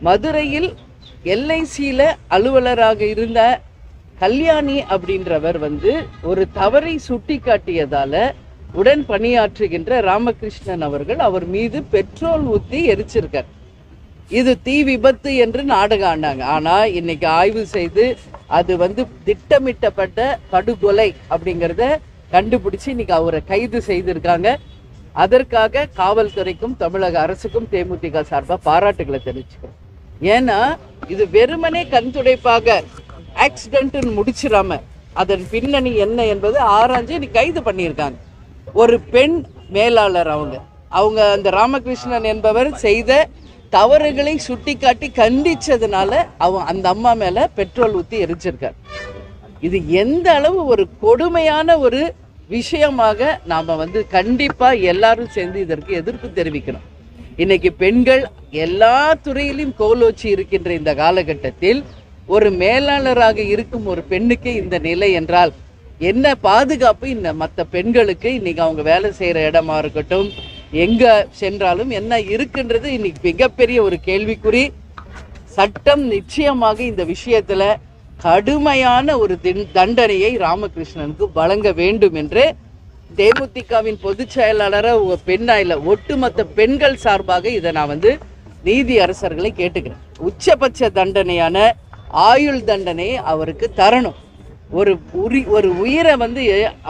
மதுரையில் எல்ஐசியில் அலுவலராக இருந்த கல்யாணி அப்படின்றவர் ஒரு தவறை சுட்டி காட்டியதால உடன் பணியாற்றுகின்ற ராமகிருஷ்ணன் அவர்கள் அவர் மீது பெட்ரோல் ஊற்றி எரிச்சிருக்கார். இது தீ விபத்து என்று நாடகம் ஆனாங்க. ஆனால் இன்னைக்கு ஆய்வு செய்து அது திட்டமிட்டப்பட்ட படுகொலை அப்படிங்கிறத கண்டுபிடிச்சு இன்னைக்கு அவரை கைது செய்திருக்காங்க. அதற்காக காவல்துறைக்கும் தமிழக அரசுக்கும் தேமுதிக சார்பாக பாராட்டுகளை தெரிவிச்சுக்கிறோம். ஏன்னா இது வெறுமனே கண் துடைப்பாக ஆக்சிடென்ட்னு முடிச்சிடாம அதன் பின்னணி என்ன என்பது ஆராய்ஞ்சு இன்னைக்கு கைது பண்ணியிருக்காங்க. ஒரு பெண் மேலாளர் அவங்க அந்த ராமகிருஷ்ணன் என்பவர் செய்த தவறுகளை சுட்டி காட்டி கண்டிச்சதுனால அந்த அம்மா மேல பெட்ரோல் ஊற்றி எரிச்சிருக்கார். இது எந்த அளவு ஒரு கொடுமையான ஒரு விஷயமாக நாம கண்டிப்பா எல்லாரும் சேர்ந்து இதற்கு எதிர்ப்பு தெரிவிக்கணும். இன்னைக்கு பெண்கள் எல்லா துறையிலும் கோலோச்சி இருக்கின்ற இந்த காலகட்டத்தில் ஒரு மேலாளராக இருக்கும் ஒரு பெண்ணுக்கு இந்த நிலை என்றால் என்ன பாதுகாப்பு இந்த மற்ற பெண்களுக்கு இன்னைக்கு அவங்க வேலை செய்கிற இடமா இருக்கட்டும் எங்க சென்றாலும் என்ன இருக்குன்றது இன்னைக்கு மிகப்பெரிய ஒரு கேள்விக்குறி. சட்டம் நிச்சயமாக இந்த விஷயத்துல கடுமையான ஒரு தண்டனையை ராமகிருஷ்ணனுக்கு வழங்க வேண்டும் என்று தேமுதிகவின் பொதுச் செயலாளராக பெண்ணாயில ஒட்டுமொத்த பெண்கள் சார்பாக இதை நான் நீதி அரசர்களை கேட்டுக்கிறேன். உச்சபட்ச தண்டனையான ஆயுள் தண்டனையை அவருக்கு தரணும். ஒரு உயிரை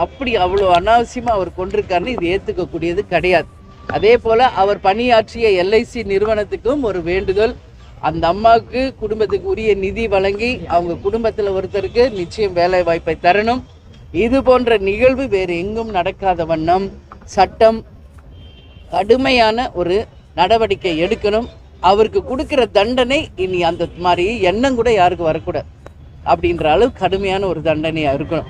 அப்படி அவ்வளோ அனாவசியமாக அவர் கொண்டிருக்காருன்னு இது ஏற்றுக்கக்கூடியது கிடையாது. அதே போல் அவர் பணியாற்றிய எல்ஐசி நிறுவனத்துக்கும் ஒரு வேண்டுதல், அந்த அம்மாவுக்கு குடும்பத்துக்கு உரிய நிதி வழங்கி அவங்க குடும்பத்தில் ஒருத்தருக்கு நிச்சயம் வேலை வாய்ப்பை தரணும். இது போன்ற நிகழ்வு வேறு எங்கும் நடக்காத வண்ணம் சட்டம் கடுமையான ஒரு நடவடிக்கை எடுக்கணும். அவருக்கு கொடுக்குற தண்டனை இனி அந்த மாதிரி எண்ணம் கூட யாருக்கு வரக்கூடாது அப்படின்ற அளவு கடுமையான ஒரு தண்டனையாக இருக்கணும்.